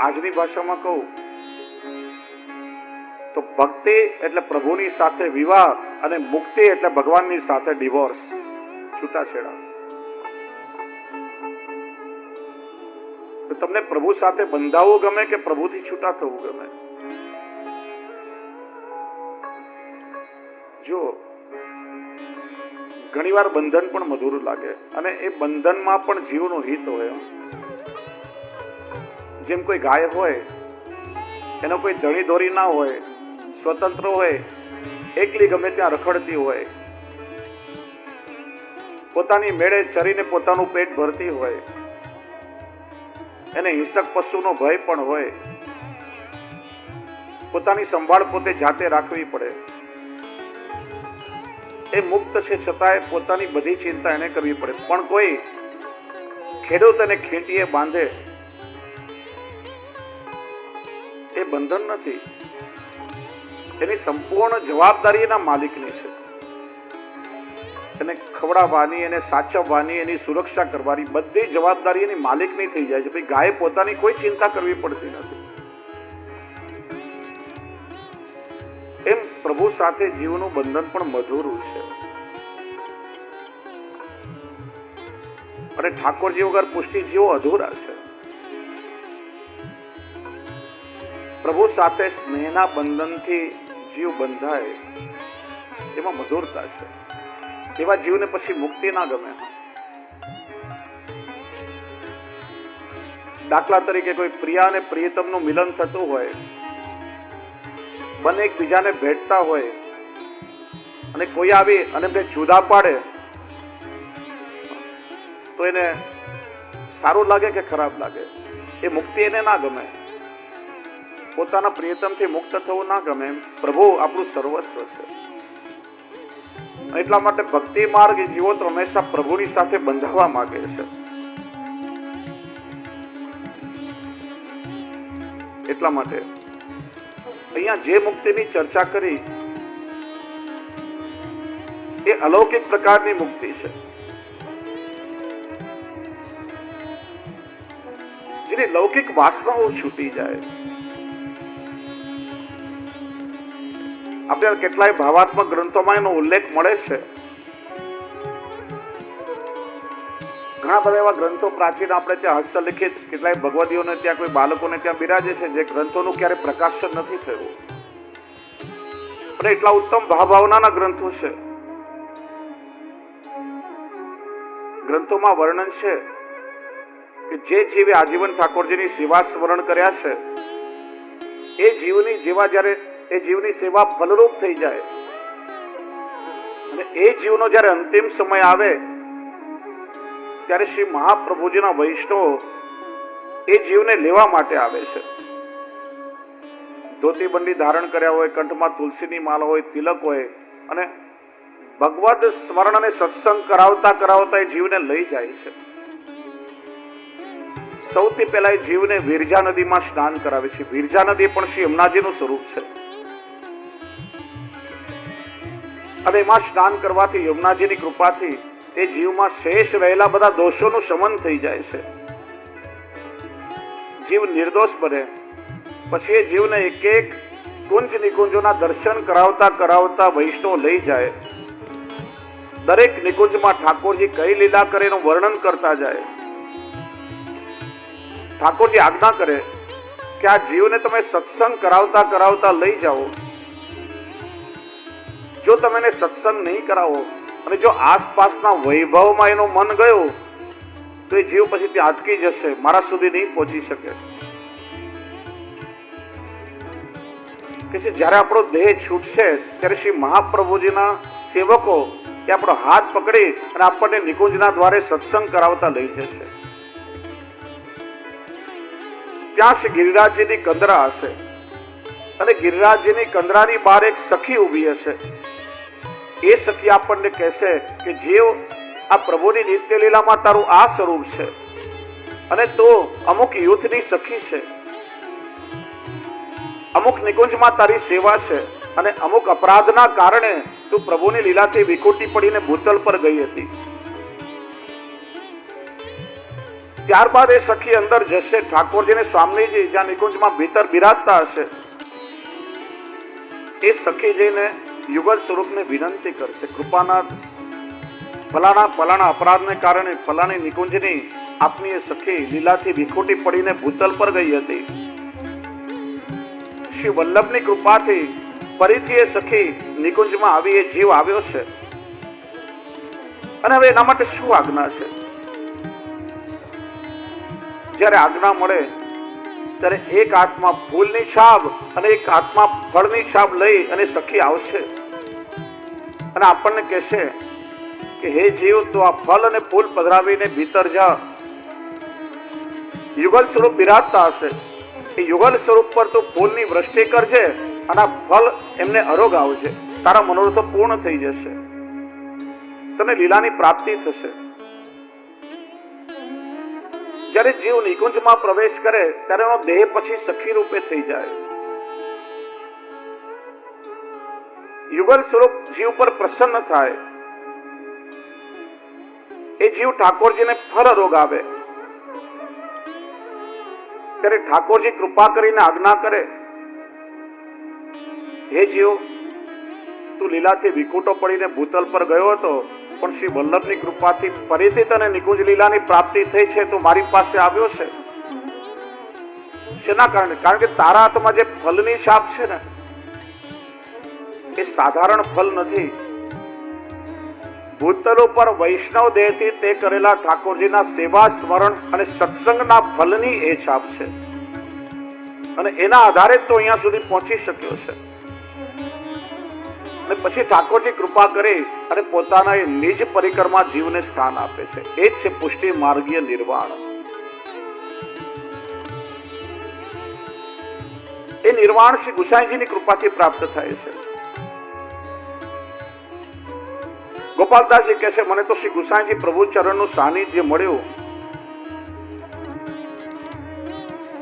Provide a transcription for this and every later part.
આજની ભાષામાં કહું તો ભક્તિ એટલે પ્રભુની સાથે વિવાહ અને મુક્તિ એટલે ભગવાનની સાથે ડિવોર્સ, છૂટાછેડા. તમને પ્રભુ સાથે બંધાવવું ગમે કે પ્રભુથી છૂટા થવું ગમે? જો ઘણીવાર બંધન પણ મધુર લાગે અને એ બંધનમાં પણ જીવનું હિત હોય. જેમ કોઈ ગાય હોય, એનો કોઈ ધણી દોરી ના હોય, સ્વતંત્ર હોય, એકલી ગમે ત્યાં રખડતી હોય, પોતાની મેળે ચરીને પોતાનું પેટ ભરતી હોય, એને હિંસક પશુનો ભય પણ હોય, પોતાની સંભાળ પોતે જાતે રાખવી પડે. એ મુક્ત છે છતાંય પોતાની બધી ચિંતા એને કરવી પડે. પણ કોઈ ખેડૂત એને ખેતીએ બાંધે, એ બંધન નથી, એની સંપૂર્ણ જવાબદારી એના માલિકની છે. એને ખવડાવવાની, એને સાચવવાની, એની સુરક્ષા કરવાની બધી જવાબદારી એની માલિકની થઈ જાય છે. ભાઈ ગાય પોતાની કોઈ ચિંતા કરવી પડતી નથી. એમ પ્રભુ સાથે જીવનું બંધન પણ મધુરું છે. અને ઠાકોરજી વગર પુષ્ટિ જીવો અધૂરા છે. પ્રભુ સાથે સ્નેહના બંધનથી જીવ બંધાય, એમાં મધુરતા છે. એવા જીવને પછી મુક્તિ ના ગમે. દાખલા તરીકે કોઈ પ્રિયા અને પ્રિયતમનું મિલન થતું હોય, બંને એકબીજાને ભેટતા હોય અને કોઈ આવી અને બે જુદા પાડે તો એને સારું લાગે કે ખરાબ લાગે? એ મુક્તિ એને ના ગમે. પોતાના પ્રિયતમથી મુક્ત થવું ના ગમે. પ્રભુ આપણું સર્વસ્વ છે. એટલા માટે ભક્તિ માર્ગ જીવો તો હંમેશા પ્રભુની સાથે બંધાવા માંગે છે. એટલા માટે અહીંયા જે મુક્તિની ચર્ચા કરી એ અલૌકિક પ્રકારની મુક્તિ છે, જેની લૌકિક વાસનાઓ છૂટી જાય. આપણે કેટલાય ભાવાત્મક ગ્રંથોમાં એનો ઉલ્લેખ મળે છે. ઘણા બધા એવા ગ્રંથો પ્રાચીન આપણે ત્યાં હસ્તલિખિત કેટલાય ભગવદીઓને ત્યાં કોઈ બાળકોને ત્યાં બિરાજે છે, જે ગ્રંથોનું ક્યારે પ્રકાશન નથી થયું. પણ એટલા ઉત્તમ ભાવભાવનાના ગ્રંથો છે. ગ્રંથોમાં વર્ણન છે કે જે જીવે આજીવન ઠાકોરજીની સેવા સ્મરણ કર્યા છે, એ જીવની જેવા જ્યારે એ જીવની સેવા ફલરૂપ થઈ જાય અને એ જીવનો જ્યારે અંતિમ સમય આવે ત્યારે શ્રી મહાપ્રભુજીના વૈષ્ણવો એ જીવને લેવા માટે આવે છે. ધોતી બંડી ધારણ કર્યા હોય, કંઠમાં તુલસીની માળા હોય, તિલક હોય અને ભગવદ સ્મરણ અને સત્સંગ કરાવતા કરાવતા એ જીવને લઈ જાય છે. સૌથી પહેલા એ જીવને વિરજા નદીમાં સ્નાન કરાવે છે. વિરજા નદી પણ શ્રી યમુનાજીનું સ્વરૂપ છે. અને એમાં સ્નાન કરવાથી યમુનાજીની કૃપાથી એ જીવમાં શેષ રહેલા બધા દોષોનું શમન થઈ જાય છે. જીવ નિર્દોષ બને. પછી એ જીવને એક એક કુંજ નિકુંજોના દર્શન કરાવતા કરાવતા વૈષ્ણવ લઈ જાય. દરેક નિકુંજમાં ઠાકોરજી કઈ લીલા કરે એનું વર્ણન કરતા જાય. ઠાકોરજી આજ્ઞા કરે કે આ જીવને તમે સત્સંગ કરાવતા કરાવતા લઈ જાઓ. જો તમે એને સત્સંગ નહીં કરાવો અને જો આસપાસના વૈભવમાં એનું મન ગયું તો એ જીવ પછી ત્યાં અટકી જશે, મારા સુધી નહીં પહોંચી શકે. કે જ્યારે આપણો દેહ છૂટશે ત્યારે શ્રી મહાપ્રભુજીના સેવકો એ આપણો હાથ પકડી અને આપણને નિકુંજના દ્વારે સત્સંગ કરાવતા લઈ જશે. ત્યાં શ્રી ગિરિરાજજીની કંદરા હશે અને ગિરિરાજજીની કંદરાની બહાર એક સખી ઊભી હશે. એ સખી આપણને કહેશે કે જીવ આ પ્રભુની નિત્ય લીલામાં તારું આ સ્વરૂપ છે અને તો અમુક યુથની સખી છે, અમુક નિકુંજમાં તારી સેવા છે અને અમુક અપરાધના કારણે તું પ્રભુની લીલાથી વિખૂટી પડીને ભૂતલ પર ગઈ હતી. ત્યારબાદ એ સખી અંદર જશે, ઠાકોરજીને સ્વામીજી જ્યાં નિકુંજમાં ભીતર બિરાજતા હશે, એ સખી જઈને યુગલ સ્વરૂપને વિનંતી કરશે, કૃપાનાથ, ફલાણા અપરાધને કારણે ફલાણી નિકુંજની આપની એ સખી લીલાથી વિખૂટી પડીને ભૂતલ પર ગઈ હતી. શ્રી વલ્લભની કૃપાથી ફરીથી એ સખી નિકુંજમાં આવી, એ જીવ આવ્યો છે, અને હવે એના માટે શું આજ્ઞા છે? જ્યારે આજ્ઞા મળે ત્યારે એક હાથમાં ફૂલની છાપ અને એક હાથમાં ફળની છાપ લઈ અને સખી આવશે અને આપણને કહેશે કે હે જીવ, તો આ ફળ અને ફૂલ પધરાવીને ભીતર જા. યુગલ સ્વરૂપ બિરાજતા હશે, એ યુગલ સ્વરૂપ પર તું ફૂલની વૃષ્ટિ કરજે અને આ ફળ એમને અરોગ આવશે, તારા મનોરથો પૂર્ણ થઈ જશે, તને લીલાની પ્રાપ્તિ થશે. જ્યારે જીવ નિકુંજમાં પ્રવેશ કરે ત્યારે એનો દેહ પછી સખી રૂપે થઈ જાય. યુગલ સ્વરૂપ જીવ પર પ્રસન્ન થાય, એ જીવ ઠાકોરજીને ફળ રોગ આવે ત્યારે ઠાકોરજી કૃપા કરીને આજ્ઞા કરે, હે જીવ, તું લીલાથી વિખૂટો પડીને ભૂતલ પર ગયો હતો, પણ શ્રી વલ્લભની કૃપાથી ફરીથી તને નિકુંજ લીલાની પ્રાપ્તિ થઈ છે, તું મારી પાસે આવ્યો છે. શેના કારણે? કારણ કે તારા હાથમાં જે ફલની છાપ છે ને, એ સાધારણ ફલ નથી. ભૂતલ ઉપર વૈષ્ણવ દેહથી તે કરેલા ઠાકોરજીના સેવા સ્મરણ અને સત્સંગના ફલની એ છાપ છે, અને એના આધારે તો અહીંયા સુધી પહોંચી શક્યો છે. અને પછી ઠાકોરજી કૃપા કરી અને પોતાના નિજ પરિક્રમા જીવને સ્થાન આપે છે. એ જ છે પુષ્ટિ માર્ગીય નિર્વાણ. એ નિર્વાણ શ્રી ગુસાઈજીની કૃપાથી પ્રાપ્ત થાય છે. ગોપાલદાસજી કહે છે, મને તો શ્રી ગુસાઈજી પ્રભુ ચરણનું સાનિધ્ય મળ્યું,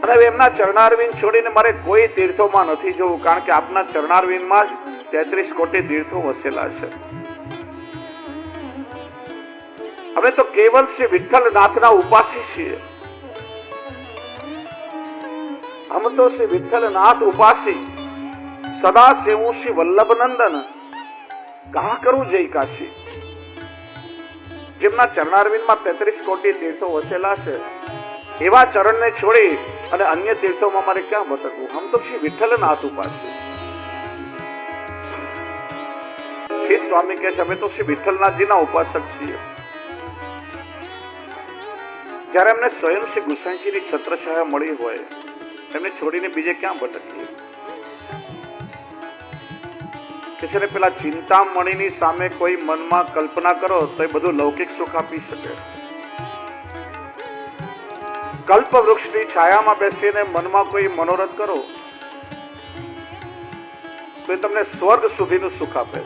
અને એમના ચરણારવિંદ છોડીને મારે કોઈ તીર્થોમાં નથી જવું, કારણ કે આપના ચરણારવિંદમાં જ 33 કોટી તીર્થો વસેલા છે. અમે તો કેવલ શ્રી વિઠ્ઠલનાથના ઉપાસી છીએ. हम तो श्री विठ्ठलनाथ उपासी, सदा सेवू श्री वल्लभ नंदन, कहा करूं जय काशी. જેમના ચરણારવિંદમાં 33 કોટી તીર્થો વસેલા છે, એવા ચરણને છોડી અને અન્ય તીર્થોમાં મારે ક્યાં ભટકવું? હમ તો શ્રી વિઠ્ઠલનાથ ઉપાસી. શ્રી સ્વામી કહે છે, અમે તો શ્રી વિઠ્ઠલનાથજીના ઉપાસક છીએ. જ્યારે એમને સ્વયં શ્રી ગુસાઈજીની છત્રછાયા મળી હોય, એમને છોડીને બીજે ક્યાં ભટકીએ? કે છે પેલા ચિંતામણીની સામે કોઈ મનમાં કલ્પના કરો તો એ બધું લૌકિક સુખ આપી શકે. કલ્પ વૃક્ષની છાયામાં બેસીને મનમાં કોઈ મનોરથ કરો તો એ તમને સ્વર્ગ સુધીનું સુખ આપે.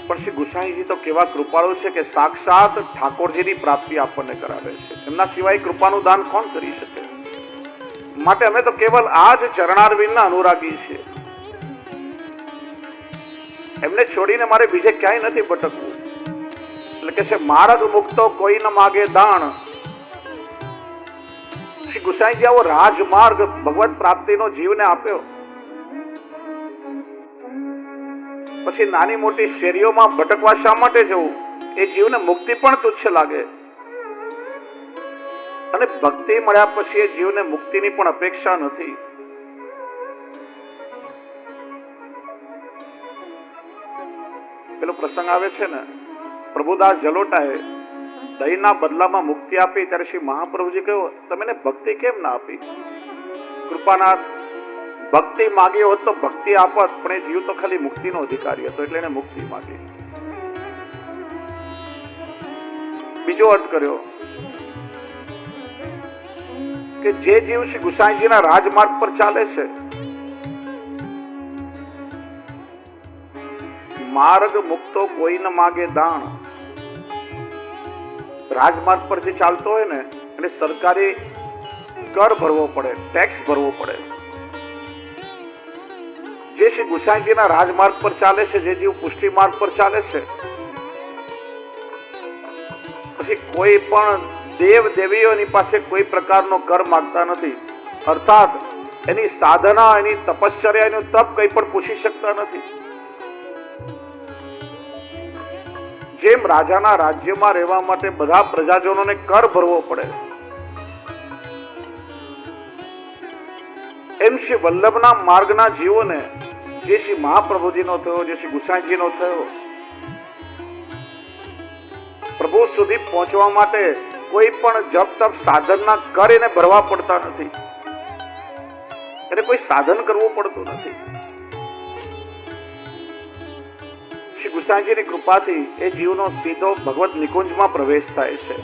પણ શ્રી ગુસાઈજી તો કેવા કૃપાળુ છે કે સાક્ષાત ઠાકોરજીની પ્રાપ્તિ આપણને કરાવે છે. એમના સિવાય કૃપાનું દાન કોણ કરી શકે? માટે અમે તો કેવલ આ જ ચરણારવિંદના અનુરાગી છીએ. એમને છોડીને મારે બીજે ક્યાંય નથી ભટકવું. એટલે કે છે, માર્ગ મુક્તો કોઈ ન માગે દાણ. શ્રી ગુસાઈજી આવો રાજમાર્ગ ભગવત પ્રાપ્તિનો જીવને આપ્યો. પછી નાની મોટી શેરીઓમાં ભટકવા શા માટે જવું? એ જીવને મુક્તિ પણ તુચ્છ લાગે, અને ભક્તિ મળ્યા પછી એ જીવને મુક્તિની પણ અપેક્ષા નથી. પેલો પ્રસંગ આવે છે ને, પ્રભુદાસ જલોટાએ દહીંના બદલામાં મુક્તિ આપી ત્યારે શ્રી મહાપ્રભુજી કહ્યું, તમે ભક્તિ કેમ ના આપી? કૃપાનાથ, ભક્તિ માગી હોત તો ભક્તિ આપત, પણ એ જીવ તો ખાલી મુક્તિનો અધિકારી હતો, એટલે એને મુક્તિ માગી. બીજો અર્થ કર્યો કે જે જીવ શ્રી ગુસાઈજીના રાજમાર્ગ પર ચાલે છે, માર્ગ મુક્તો કોઈ ન માગે દાણ. રાજમાર્ગ પર જે ચાલતો હોય ને, એને સરકારી કર ભરવો પડે, ટેક્સ ભરવો પડે. જે શ્રી ગુસાઈજીના રાજમાર્ગ પર ચાલે છે, જે જીવ પુષ્ટિ માર્ગ પર ચાલે છે, પછી કોઈ પણ દેવ દેવીઓની પાસે કોઈ પ્રકારનો કર માંગતા નથી, અર્થાત એની સાધના, એની તપશ્ચર્યા, એનું તપ કંઈ પણ પૂછી શકતા નથી. જેમ રાજાના રાજ્યમાં રહેવા માટે બધા પ્રજાજનોને કર ભરવો પડે, એમ શ્રી વલ્લભના માર્ગના જીવોને, જે શ્રી મહાપ્રભુજીનો થયો, જે શ્રી ગુસાઈજીનો થયો, પ્રભુ સુધી પહોંચવા માટે કોઈ પણ જપ તપ સાધનના કર એને ભરવા પડતા નથી, એને કોઈ સાધન કરવું પડતું નથી. શ્રી ગુસાઈજીની કૃપાથી એ જીવનો સીધો ભગવત નિકુંજમાં પ્રવેશ થાય છે.